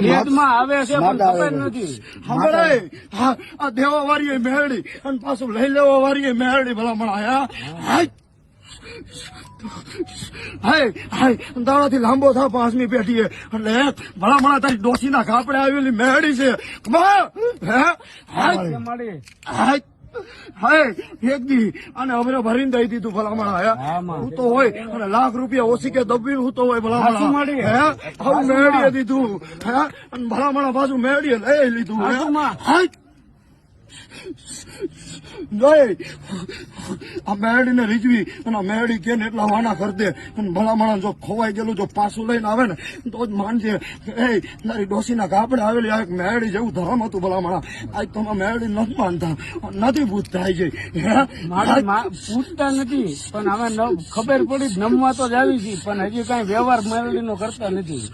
ભેદમાં આવે છે પણ ખબર નથી. હમણાં આ દેવા વાળી મેળડી અને પાછું લઈ લેવા વાળી મેળડી ભલામણ આયા. હાય દાડાથી લાંબો થા 5મી પેઢીએ એટલે ભલામણા તારી ડોસીના કાપડે આવેલી મેળડી છે. હાય એક દી અને હવે ભરીને દઈ દીધું ભલામણા આયા. હું તો હોય અને લાખ રૂપિયા ઓછી કે દબી હું તો હોય ભલામણા હવે મેળીએ દીધું અને ભલામણા બાજુ મેળીએ લઈ લીધું. આ મેરડીને રીઝવી અને આ મેરડી કે એટલા વાના કરી દે અને ભલામણા જો ખોવાઈ ગયેલું જો પાછું લઈને આવે ને તો જ માનજે એ તારી ડોસીના કાપડે આવેલી આ એક મેરડી જેવું ધર્મ હતું ભલામણા. આજ તમે મેરડી નથી માનતા નથી પૂછતા આવી જાય. પૂછતા નથી પણ હવે ખબર પડી નમવા તો જ આવી છે પણ હજી કઈ વ્યવહાર મેરડીનો કરતા નથી.